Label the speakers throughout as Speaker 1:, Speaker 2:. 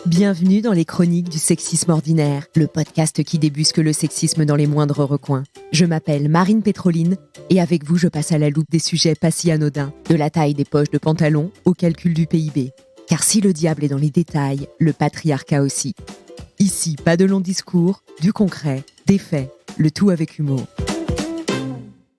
Speaker 1: Bienvenue dans les chroniques du sexisme ordinaire, le podcast qui débusque le sexisme dans les moindres recoins. Je m'appelle Marine Pétroline et avec vous je passe à la loupe des sujets pas si anodins, de la taille des poches de pantalon au calcul du PIB. Car si le diable est dans les détails, le patriarcat aussi. Ici, pas de longs discours, du concret, des faits, le tout avec humour.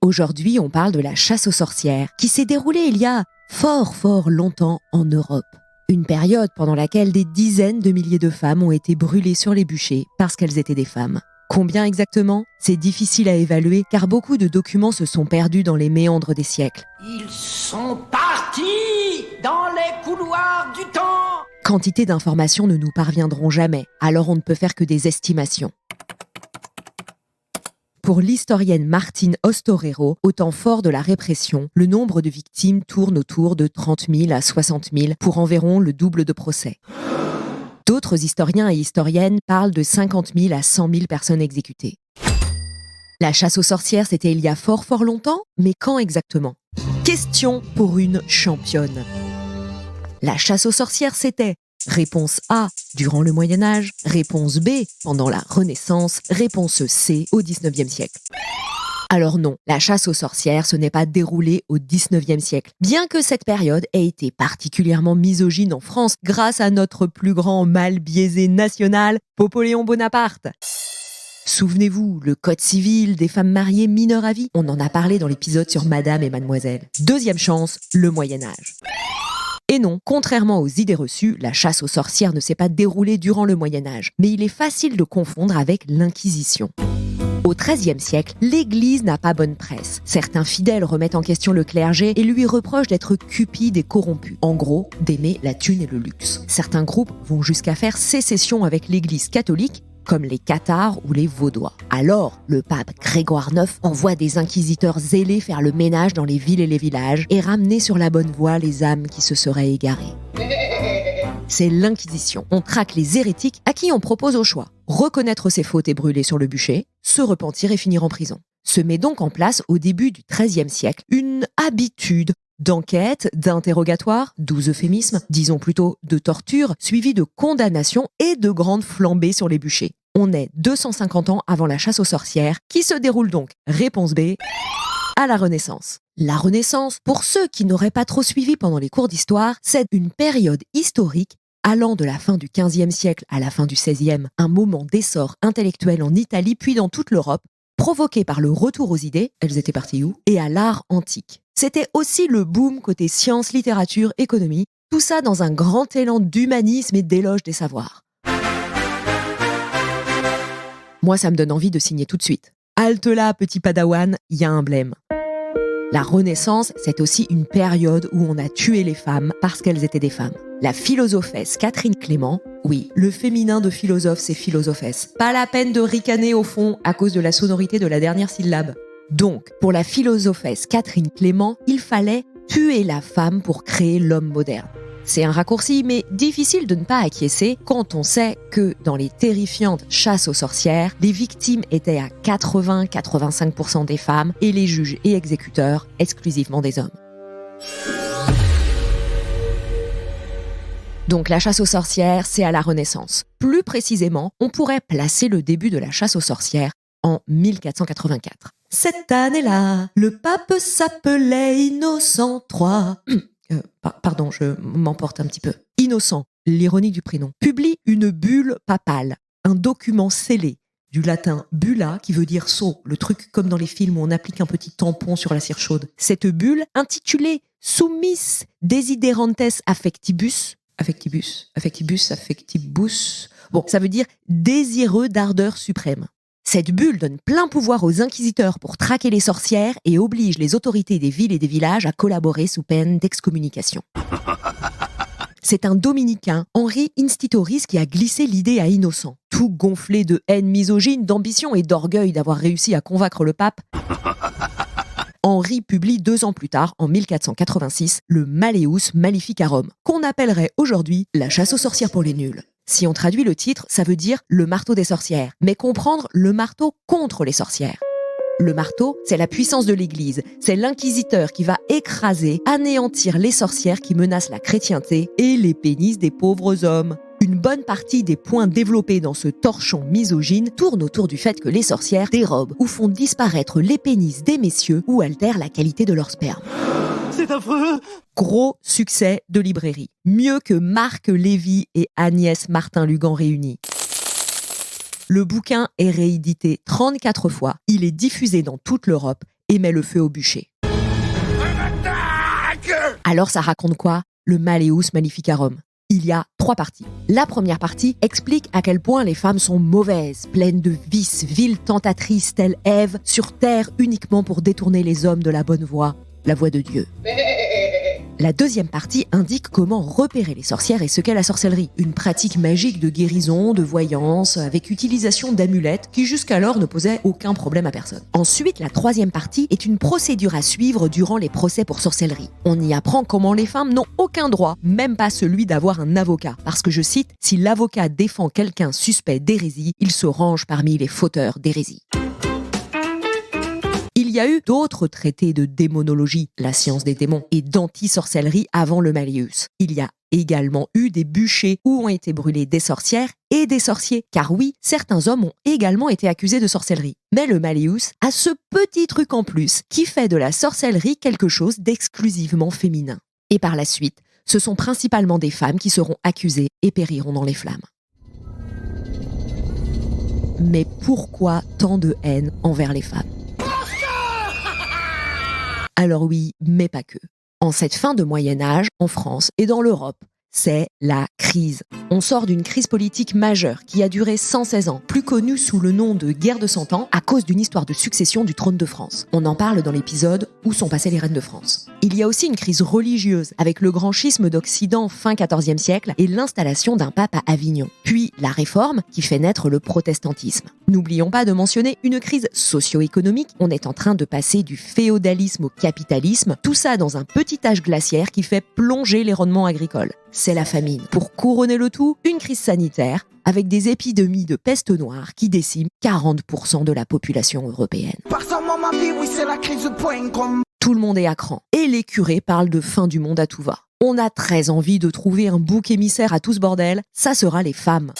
Speaker 1: Aujourd'hui, on parle de la chasse aux sorcières qui s'est déroulée il y a fort longtemps en Europe. Une période pendant laquelle des dizaines de milliers de femmes ont été brûlées sur les bûchers parce qu'elles étaient des femmes. Combien exactement ? C'est difficile à évaluer car beaucoup de documents se sont perdus dans les méandres des siècles.
Speaker 2: Ils sont partis dans les couloirs du temps.
Speaker 1: Quantité d'informations ne nous parviendront jamais, alors on ne peut faire que des estimations. Pour l'historienne Martine Ostorero, au temps fort de la répression, le nombre de victimes tourne autour de 30 000 à 60 000 pour environ le double de procès. D'autres historiens et historiennes parlent de 50 000 à 100 000 personnes exécutées. La chasse aux sorcières, c'était il y a fort longtemps, mais quand exactement ? Question pour une championne. La chasse aux sorcières, c'était réponse A, durant le Moyen-Âge, réponse B, pendant la Renaissance, réponse C, au XIXe siècle. Alors non, la chasse aux sorcières se n'est pas déroulée au XIXe siècle, bien que cette période ait été particulièrement misogyne en France grâce à notre plus grand mal biaisé national, Napoléon Bonaparte. Souvenez-vous, le code civil des femmes mariées mineures à vie, on en a parlé dans l'épisode sur Madame et Mademoiselle. Deuxième chance, le Moyen-Âge. Et non, contrairement aux idées reçues, la chasse aux sorcières ne s'est pas déroulée durant le Moyen-Âge, mais il est facile de confondre avec l'Inquisition. Au XIIIe siècle, l'Église n'a pas bonne presse. Certains fidèles remettent en question le clergé et lui reprochent d'être cupide et corrompu. En gros, d'aimer la thune et le luxe. Certains groupes vont jusqu'à faire sécession avec l'Église catholique, comme les Cathares ou les Vaudois. Alors, le pape Grégoire IX envoie des inquisiteurs zélés faire le ménage dans les villes et les villages et ramener sur la bonne voie les âmes qui se seraient égarées. C'est l'Inquisition. On traque les hérétiques à qui on propose au choix. Reconnaître ses fautes et brûler sur le bûcher, se repentir et finir en prison. Se met donc en place au début du XIIIe siècle une habitude d'enquête, d'interrogatoire, doux euphémisme, disons plutôt de torture, suivie de condamnation et de grandes flambées sur les bûchers. On est 250 ans avant la chasse aux sorcières, qui se déroule donc, réponse B, à la Renaissance. La Renaissance, pour ceux qui n'auraient pas trop suivi pendant les cours d'histoire, c'est une période historique allant de la fin du XVe siècle à la fin du XVIe, un moment d'essor intellectuel en Italie puis dans toute l'Europe, provoqué par le retour aux idées, elles étaient parties où ? Et à l'art antique. C'était aussi le boom côté sciences, littérature, économie, tout ça dans un grand élan d'humanisme et d'éloge des savoirs. Moi, ça me donne envie de signer tout de suite. Halte là, petit padawan, il y a un blême. La Renaissance, c'est aussi une période où on a tué les femmes parce qu'elles étaient des femmes. La philosophesse Catherine Clément, oui, le féminin de philosophe, c'est philosophesse. Pas la peine de ricaner au fond à cause de la sonorité de la dernière syllabe. Donc, pour la philosophesse Catherine Clément, il fallait tuer la femme pour créer l'homme moderne. C'est un raccourci, mais difficile de ne pas acquiescer quand on sait que dans les terrifiantes chasses aux sorcières, les victimes étaient à 80-85% des femmes et les juges et exécuteurs exclusivement des hommes. Donc la chasse aux sorcières, c'est à la Renaissance. Plus précisément, on pourrait placer le début de la chasse aux sorcières en 1484. Cette année-là, le pape s'appelait Innocent III. Pardon, je m'emporte un petit peu. Innocent, l'ironie du prénom, publie une bulle papale, un document scellé, du latin bulla, qui veut dire sceau, le truc comme dans les films où on applique un petit tampon sur la cire chaude. Cette bulle, intitulée Summis Desiderantes Affectibus, bon, ça veut dire désireux d'ardeur suprême. Cette bulle donne plein pouvoir aux inquisiteurs pour traquer les sorcières et oblige les autorités des villes et des villages à collaborer sous peine d'excommunication. C'est un dominicain, Henri Institoris, qui a glissé l'idée à Innocent. Tout gonflé de haine misogyne, d'ambition et d'orgueil d'avoir réussi à convaincre le pape, Henri publie 2 ans plus tard, en 1486, le Malleus Maleficarum, qu'on appellerait aujourd'hui la chasse aux sorcières pour les nuls. Si on traduit le titre, ça veut dire le marteau des sorcières, mais comprendre le marteau contre les sorcières. Le marteau, c'est la puissance de l'Église, c'est l'inquisiteur qui va écraser, anéantir les sorcières qui menacent la chrétienté et les pénis des pauvres hommes. Une bonne partie des points développés dans ce torchon misogyne tournent autour du fait que les sorcières dérobent ou font disparaître les pénis des messieurs ou altèrent la qualité de leur sperme.
Speaker 3: C'est affreux!
Speaker 1: Gros succès de librairie. Mieux que Marc Lévy et Agnès Martin-Lugan réunis. Le bouquin est réédité 34 fois, il est diffusé dans toute l'Europe et met le feu au bûcher. Alors ça raconte quoi? Le Malleus Maleficarum. Il y a 3 parties. La première partie explique à quel point les femmes sont mauvaises, pleines de vices, viles tentatrices telles Ève, sur terre uniquement pour détourner les hommes de la bonne voie, la voie de Dieu. La deuxième partie indique comment repérer les sorcières et ce qu'est la sorcellerie. Une pratique magique de guérison, de voyance, avec utilisation d'amulettes qui jusqu'alors ne posaient aucun problème à personne. Ensuite, la troisième partie est une procédure à suivre durant les procès pour sorcellerie. On y apprend comment les femmes n'ont aucun droit, même pas celui d'avoir un avocat. Parce que, je cite, « Si l'avocat défend quelqu'un suspect d'hérésie, il se range parmi les fauteurs d'hérésie ». Il y a eu d'autres traités de démonologie, la science des démons, et d'anti-sorcellerie avant le Malleus. Il y a également eu des bûchers où ont été brûlées des sorcières et des sorciers. Car oui, certains hommes ont également été accusés de sorcellerie. Mais le Malleus a ce petit truc en plus qui fait de la sorcellerie quelque chose d'exclusivement féminin. Et par la suite, ce sont principalement des femmes qui seront accusées et périront dans les flammes. Mais pourquoi tant de haine envers les femmes ? Alors oui, mais pas que. En cette fin de Moyen-Âge, en France et dans l'Europe, c'est la crise. On sort d'une crise politique majeure qui a duré 116 ans, plus connue sous le nom de guerre de 100 ans à cause d'une histoire de succession du trône de France. On en parle dans l'épisode Où sont passées les reines de France. Il y a aussi une crise religieuse avec le grand schisme d'Occident fin XIVe siècle et l'installation d'un pape à Avignon. Puis la Réforme qui fait naître le protestantisme. N'oublions pas de mentionner une crise socio-économique. On est en train de passer du féodalisme au capitalisme, tout ça dans un petit âge glaciaire qui fait plonger les rendements agricoles. C'est la famine. Pour couronner le tout, une crise sanitaire avec des épidémies de peste noire qui déciment 40% de la population européenne. Tout le monde est à cran et les curés parlent de fin du monde à tout va. On a très envie de trouver un bouc émissaire à tout ce bordel, ça sera les femmes.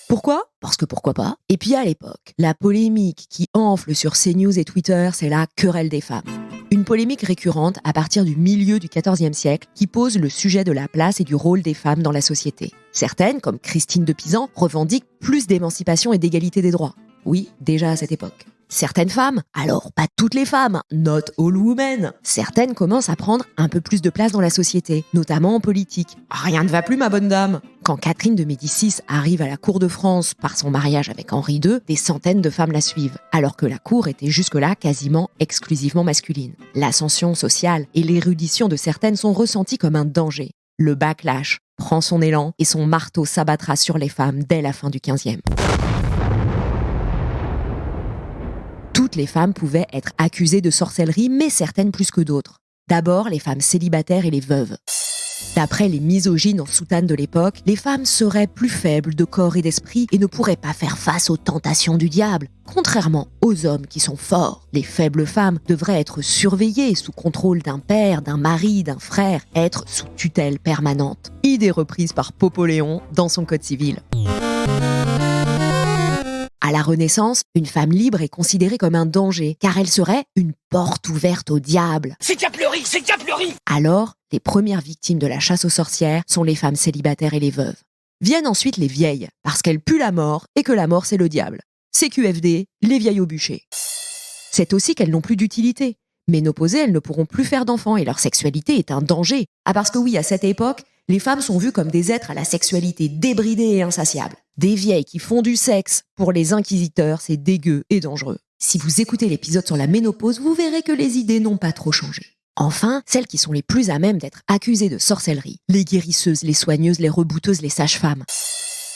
Speaker 1: Pourquoi ? Parce que pourquoi pas ? Et puis à l'époque, la polémique qui enfle sur CNews et Twitter, c'est la querelle des femmes. Une polémique récurrente à partir du milieu du XIVe siècle qui pose le sujet de la place et du rôle des femmes dans la société. Certaines, comme Christine de Pisan, revendiquent plus d'émancipation et d'égalité des droits. Oui, déjà à cette époque. Certaines femmes, alors pas toutes les femmes, not all women, certaines commencent à prendre un peu plus de place dans la société, notamment en politique. Rien ne va plus, ma bonne dame. Quand Catherine de Médicis arrive à la cour de France par son mariage avec Henri II, des centaines de femmes la suivent, alors que la cour était jusque-là quasiment exclusivement masculine. L'ascension sociale et l'érudition de certaines sont ressenties comme un danger. Le backlash prend son élan et son marteau s'abattra sur les femmes dès la fin du XVe. Toutes les femmes pouvaient être accusées de sorcellerie, mais certaines plus que d'autres. D'abord, les femmes célibataires et les veuves. D'après les misogynes en soutane de l'époque, les femmes seraient plus faibles de corps et d'esprit et ne pourraient pas faire face aux tentations du diable. Contrairement aux hommes qui sont forts, les faibles femmes devraient être surveillées sous contrôle d'un père, d'un mari, d'un frère, être sous tutelle permanente. Idée reprise par Popoléon dans son Code civil. À la Renaissance, une femme libre est considérée comme un danger, car elle serait une porte ouverte au diable.
Speaker 2: C'est Diablerie, c'est Diablerie!
Speaker 1: Alors, les premières victimes de la chasse aux sorcières sont les femmes célibataires et les veuves. Viennent ensuite les vieilles, parce qu'elles puent la mort et que la mort c'est le diable. CQFD, les vieilles au bûcher. C'est aussi qu'elles n'ont plus d'utilité. Ménopausées, elles ne pourront plus faire d'enfants et leur sexualité est un danger. Ah parce que oui, à cette époque, les femmes sont vues comme des êtres à la sexualité débridée et insatiable. Des vieilles qui font du sexe, pour les inquisiteurs, c'est dégueu et dangereux. Si vous écoutez l'épisode sur la ménopause, vous verrez que les idées n'ont pas trop changé. Enfin, celles qui sont les plus à même d'être accusées de sorcellerie. Les guérisseuses, les soigneuses, les rebouteuses, les sages-femmes.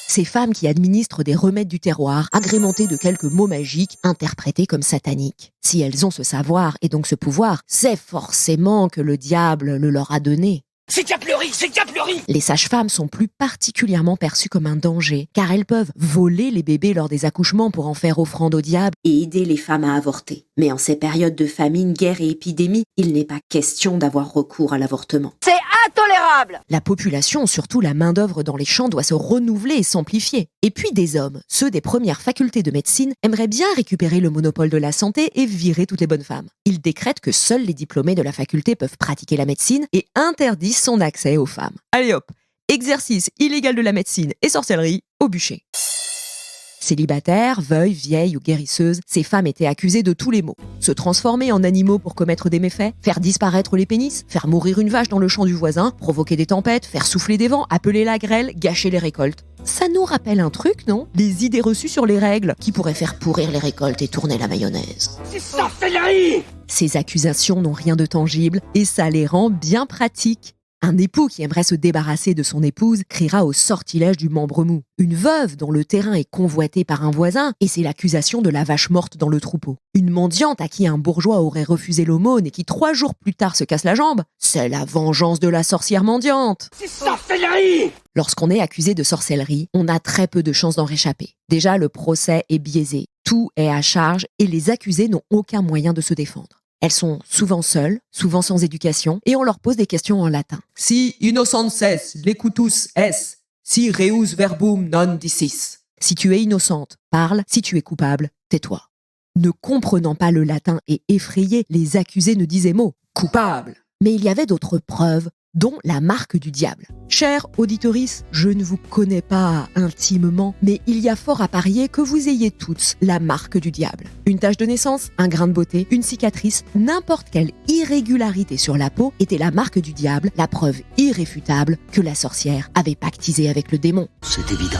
Speaker 1: Ces femmes qui administrent des remèdes du terroir, agrémentés de quelques mots magiques, interprétés comme sataniques. Si elles ont ce savoir et donc ce pouvoir, c'est forcément que le diable le leur a donné.
Speaker 2: C'est Diablerie, c'est Diablerie!
Speaker 1: Les sages-femmes sont plus particulièrement perçues comme un danger, car elles peuvent voler les bébés lors des accouchements pour en faire offrande au diable et aider les femmes à avorter. Mais en ces périodes de famine, guerre et épidémie, il n'est pas question d'avoir recours à l'avortement.
Speaker 2: C'est intolérable!
Speaker 1: La population, surtout la main-d'œuvre dans les champs, doit se renouveler et s'amplifier. Et puis des hommes, ceux des premières facultés de médecine, aimeraient bien récupérer le monopole de la santé et virer toutes les bonnes femmes. Ils décrètent que seuls les diplômés de la faculté peuvent pratiquer la médecine et interdisent son accès aux femmes. Allez hop, exercice illégal de la médecine et sorcellerie au bûcher. Célibataires, veuves, vieilles ou guérisseuses, ces femmes étaient accusées de tous les maux. Se transformer en animaux pour commettre des méfaits, faire disparaître les pénis, faire mourir une vache dans le champ du voisin, provoquer des tempêtes, faire souffler des vents, appeler la grêle, gâcher les récoltes. Ça nous rappelle un truc, non? Les idées reçues sur les règles, qui pourraient faire pourrir les récoltes et tourner la mayonnaise.
Speaker 2: C'est sorcellerie!
Speaker 1: Ces accusations n'ont rien de tangible et ça les rend bien pratiques. Un époux qui aimerait se débarrasser de son épouse criera au sortilège du membre mou. Une veuve dont le terrain est convoité par un voisin et c'est l'accusation de la vache morte dans le troupeau. Une mendiante à qui un bourgeois aurait refusé l'aumône et qui 3 jours plus tard se casse la jambe, c'est la vengeance de la sorcière mendiante.
Speaker 2: C'est sorcellerie!
Speaker 1: Lorsqu'on est accusé de sorcellerie, on a très peu de chances d'en réchapper. Déjà, le procès est biaisé, tout est à charge et les accusés n'ont aucun moyen de se défendre. Elles sont souvent seules, souvent sans éducation, et on leur pose des questions en latin.
Speaker 3: Si innocentes lecutus es, si reus verbum non dicis.
Speaker 1: Si tu es innocente, parle, si tu es coupable, tais-toi. Ne comprenant pas le latin et effrayés, les accusés ne disaient mot, coupable. Mais il y avait d'autres preuves, dont la marque du diable. Chère auditorice, je ne vous connais pas intimement, mais il y a fort à parier que vous ayez toutes la marque du diable. Une tache de naissance, un grain de beauté, une cicatrice, n'importe quelle irrégularité sur la peau était la marque du diable, la preuve irréfutable que la sorcière avait pactisé avec le démon.
Speaker 2: C'est évident.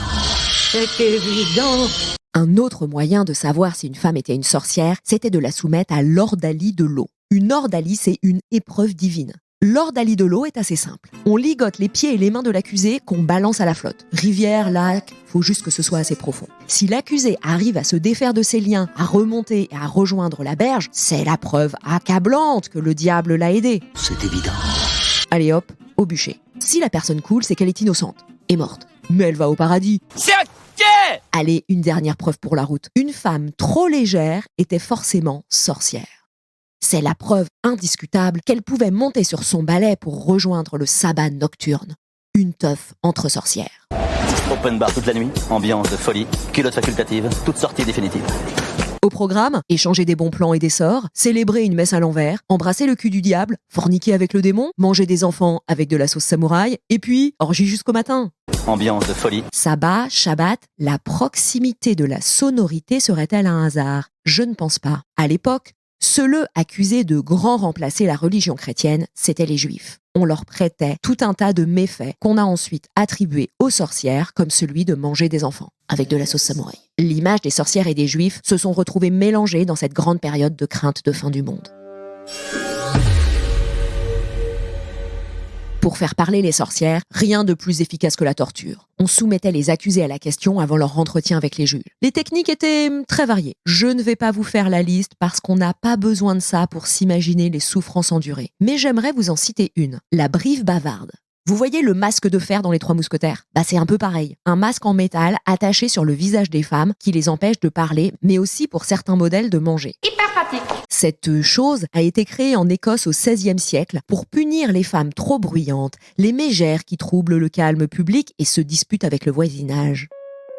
Speaker 1: C'est évident. Un autre moyen de savoir si une femme était une sorcière, c'était de la soumettre à l'ordalie de l'eau. Une ordalie, c'est une épreuve divine. L'ordalie de l'eau est assez simple. On ligote les pieds et les mains de l'accusé qu'on balance à la flotte. Rivière, lac, faut juste que ce soit assez profond. Si l'accusé arrive à se défaire de ses liens, à remonter et à rejoindre la berge, c'est la preuve accablante que le diable l'a aidé.
Speaker 2: C'est évident.
Speaker 1: Allez hop, au bûcher. Si la personne coule, c'est qu'elle est innocente et morte. Mais elle va au paradis.
Speaker 2: C'est ok!
Speaker 1: Allez, une dernière preuve pour la route. Une femme trop légère était forcément sorcière. C'est la preuve indiscutable qu'elle pouvait monter sur son balai pour rejoindre le sabbat nocturne. Une teuf entre sorcières.
Speaker 4: Open bar toute la nuit, ambiance de folie, culotte facultative, toute sortie définitive.
Speaker 1: Au programme, échanger des bons plans et des sorts, célébrer une messe à l'envers, embrasser le cul du diable, forniquer avec le démon, manger des enfants avec de la sauce samouraï, et puis orgie jusqu'au matin.
Speaker 4: Ambiance de folie.
Speaker 1: Sabbat, Shabbat, la proximité de la sonorité serait-elle un hasard? Je ne pense pas. À l'époque, ceux accusés de grand remplacer la religion chrétienne, c'étaient les Juifs. On leur prêtait tout un tas de méfaits qu'on a ensuite attribués aux sorcières, comme celui de manger des enfants, avec de la sauce samouraï. L'image des sorcières et des Juifs se sont retrouvées mélangées dans cette grande période de crainte de fin du monde. Pour faire parler les sorcières, rien de plus efficace que la torture. On soumettait les accusés à la question avant leur entretien avec les juges. Les techniques étaient très variées. Je ne vais pas vous faire la liste parce qu'on n'a pas besoin de ça pour s'imaginer les souffrances endurées. Mais j'aimerais vous en citer une, la brive bavarde. Vous voyez le masque de fer dans Les Trois Mousquetaires? C'est un peu pareil. Un masque en métal attaché sur le visage des femmes qui les empêche de parler, mais aussi pour certains modèles de manger.
Speaker 2: Hyper pratique.
Speaker 1: Cette chose a été créée en Écosse au XVIe siècle pour punir les femmes trop bruyantes, les mégères qui troublent le calme public et se disputent avec le voisinage.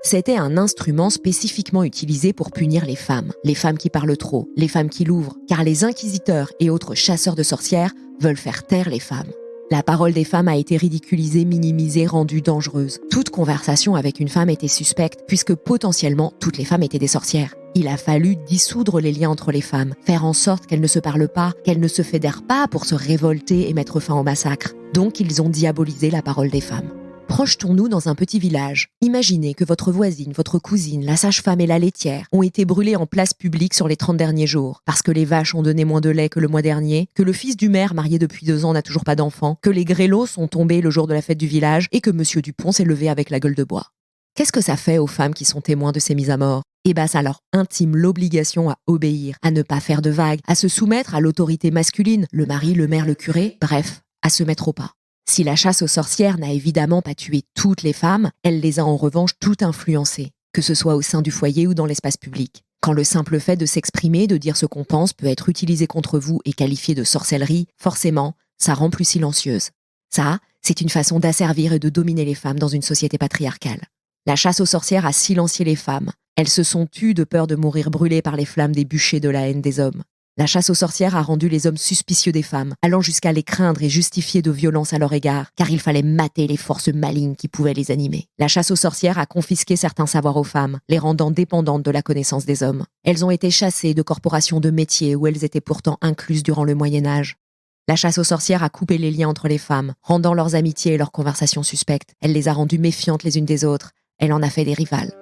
Speaker 1: C'était un instrument spécifiquement utilisé pour punir les femmes qui parlent trop, les femmes qui l'ouvrent, car les inquisiteurs et autres chasseurs de sorcières veulent faire taire les femmes. La parole des femmes a été ridiculisée, minimisée, rendue dangereuse. Toute conversation avec une femme était suspecte, puisque potentiellement toutes les femmes étaient des sorcières. Il a fallu dissoudre les liens entre les femmes, faire en sorte qu'elles ne se parlent pas, qu'elles ne se fédèrent pas pour se révolter et mettre fin au massacre. Donc ils ont diabolisé la parole des femmes. Projetons-nous dans un petit village. Imaginez que votre voisine, votre cousine, la sage-femme et la laitière ont été brûlées en place publique sur les 30 derniers jours, parce que les vaches ont donné moins de lait que le mois dernier, que le fils du maire, marié depuis 2 ans, n'a toujours pas d'enfant, que les grelots sont tombés le jour de la fête du village et que Monsieur Dupont s'est levé avec la gueule de bois. Qu'est-ce que ça fait aux femmes qui sont témoins de ces mises à mort? Ça leur intime l'obligation à obéir, à ne pas faire de vagues, à se soumettre à l'autorité masculine, le mari, le maire, le curé, bref, à se mettre au pas. Si la chasse aux sorcières n'a évidemment pas tué toutes les femmes, elle les a en revanche toutes influencées, que ce soit au sein du foyer ou dans l'espace public. Quand le simple fait de s'exprimer, de dire ce qu'on pense peut être utilisé contre vous et qualifié de sorcellerie, forcément, ça rend plus silencieuse. Ça, c'est une façon d'asservir et de dominer les femmes dans une société patriarcale. La chasse aux sorcières a silencié les femmes. Elles se sont tues de peur de mourir brûlées par les flammes des bûchers de la haine des hommes. La chasse aux sorcières a rendu les hommes suspicieux des femmes, allant jusqu'à les craindre et justifier de violences à leur égard, car il fallait mater les forces malignes qui pouvaient les animer. La chasse aux sorcières a confisqué certains savoirs aux femmes, les rendant dépendantes de la connaissance des hommes. Elles ont été chassées de corporations de métiers où elles étaient pourtant incluses durant le Moyen-Âge. La chasse aux sorcières a coupé les liens entre les femmes, rendant leurs amitiés et leurs conversations suspectes. Elle les a rendues méfiantes les unes des autres. Elle en a fait des rivales.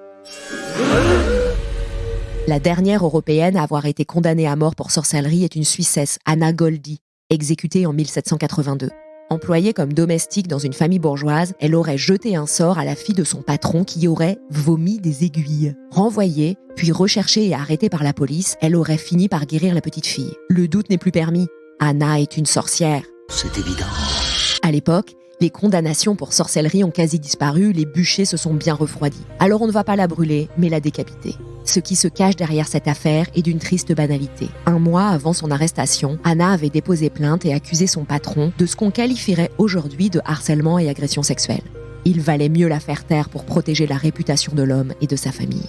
Speaker 1: La dernière européenne à avoir été condamnée à mort pour sorcellerie est une Suissesse, Anna Goldy, exécutée en 1782. Employée comme domestique dans une famille bourgeoise, elle aurait jeté un sort à la fille de son patron qui aurait vomi des aiguilles. Renvoyée, puis recherchée et arrêtée par la police, elle aurait fini par guérir la petite fille. Le doute n'est plus permis. Anna est une sorcière.
Speaker 4: C'est évident.
Speaker 1: À l'époque, les condamnations pour sorcellerie ont quasi disparu, les bûchers se sont bien refroidis. Alors on ne va pas la brûler, mais la décapiter. Ce qui se cache derrière cette affaire est d'une triste banalité. 1 mois avant son arrestation, Anna avait déposé plainte et accusé son patron de ce qu'on qualifierait aujourd'hui de harcèlement et agression sexuelle. Il valait mieux la faire taire pour protéger la réputation de l'homme et de sa famille.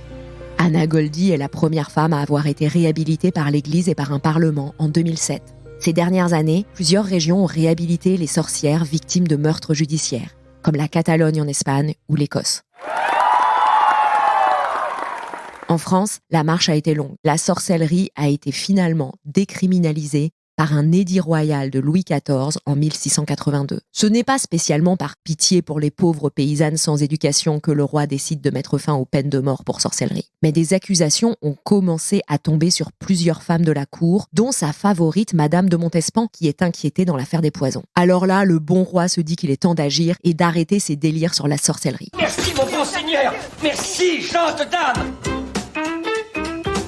Speaker 1: Anna Goldy est la première femme à avoir été réhabilitée par l'Église et par un parlement en 2007. Ces dernières années, plusieurs régions ont réhabilité les sorcières victimes de meurtres judiciaires, comme la Catalogne en Espagne ou l'Écosse. En France, la marche a été longue. La sorcellerie a été finalement décriminalisée par un édit royal de Louis XIV en 1682. Ce n'est pas spécialement par pitié pour les pauvres paysannes sans éducation que le roi décide de mettre fin aux peines de mort pour sorcellerie. Mais des accusations ont commencé à tomber sur plusieurs femmes de la cour, dont sa favorite, Madame de Montespan, qui est inquiétée dans l'affaire des poisons. Alors là, le bon roi se dit qu'il est temps d'agir et d'arrêter ses délires sur la sorcellerie.
Speaker 2: Merci, mon bon seigneur. Merci, gente dame.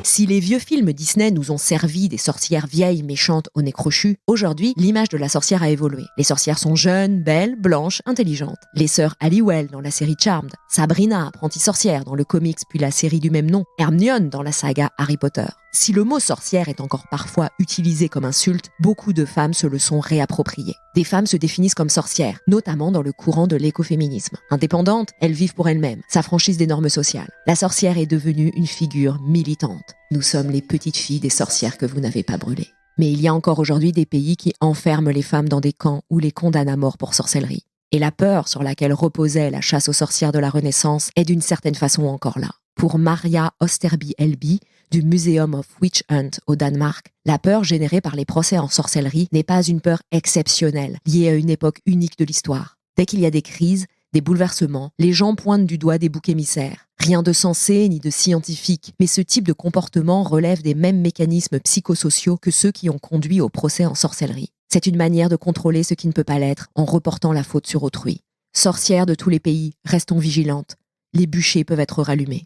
Speaker 1: Si les vieux films Disney nous ont servi des sorcières vieilles, méchantes, au nez crochu, aujourd'hui, l'image de la sorcière a évolué. Les sorcières sont jeunes, belles, blanches, intelligentes. Les sœurs Halliwell dans la série Charmed, Sabrina, apprentie sorcière dans le comics puis la série du même nom, Hermione dans la saga Harry Potter. Si le mot sorcière est encore parfois utilisé comme insulte, beaucoup de femmes se le sont réappropriées. Des femmes se définissent comme sorcières, notamment dans le courant de l'écoféminisme. Indépendantes, elles vivent pour elles-mêmes, s'affranchissent des normes sociales. La sorcière est devenue une figure militante. Nous sommes les petites filles des sorcières que vous n'avez pas brûlées. Mais il y a encore aujourd'hui des pays qui enferment les femmes dans des camps ou les condamnent à mort pour sorcellerie. Et la peur sur laquelle reposait la chasse aux sorcières de la Renaissance est d'une certaine façon encore là. Pour Maria Osterby-Elby, du Museum of Witch Hunt au Danemark, la peur générée par les procès en sorcellerie n'est pas une peur exceptionnelle, liée à une époque unique de l'histoire. Dès qu'il y a des crises, des bouleversements, les gens pointent du doigt des boucs émissaires. Rien de sensé ni de scientifique, mais ce type de comportement relève des mêmes mécanismes psychosociaux que ceux qui ont conduit au procès en sorcellerie. C'est une manière de contrôler ce qui ne peut pas l'être en reportant la faute sur autrui. Sorcières de tous les pays, restons vigilantes. Les bûchers peuvent être rallumés.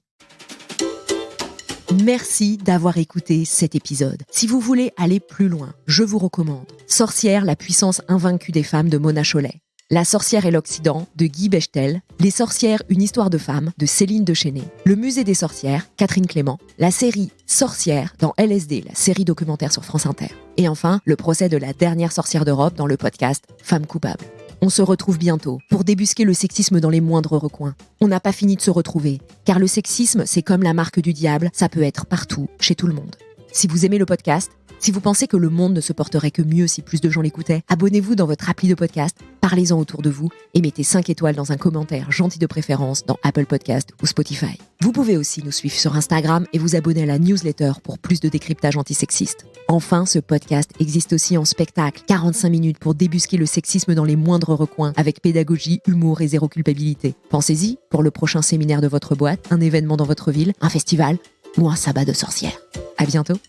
Speaker 1: Merci d'avoir écouté cet épisode. Si vous voulez aller plus loin, je vous recommande Sorcière, la puissance invaincue des femmes de Mona Chollet, La sorcière et l'Occident de Guy Bechtel, Les sorcières, une histoire de femmes de Céline Deschenay, Le musée des sorcières, Catherine Clément, la série Sorcières dans LSD, la série documentaire sur France Inter. Et enfin, le procès de la dernière sorcière d'Europe dans le podcast Femmes coupables. On se retrouve bientôt pour débusquer le sexisme dans les moindres recoins. On n'a pas fini de se retrouver, car le sexisme, c'est comme la marque du diable, ça peut être partout, chez tout le monde. Si vous aimez le podcast, si vous pensez que le monde ne se porterait que mieux si plus de gens l'écoutaient, abonnez-vous dans votre appli de podcast, parlez-en autour de vous et mettez 5 étoiles dans un commentaire gentil de préférence dans Apple Podcast ou Spotify. Vous pouvez aussi nous suivre sur Instagram et vous abonner à la newsletter pour plus de décryptage antisexiste. Enfin, ce podcast existe aussi en spectacle, 45 minutes pour débusquer le sexisme dans les moindres recoins avec pédagogie, humour et zéro culpabilité. Pensez-y pour le prochain séminaire de votre boîte, un événement dans votre ville, un festival ou un sabbat de sorcières. À bientôt.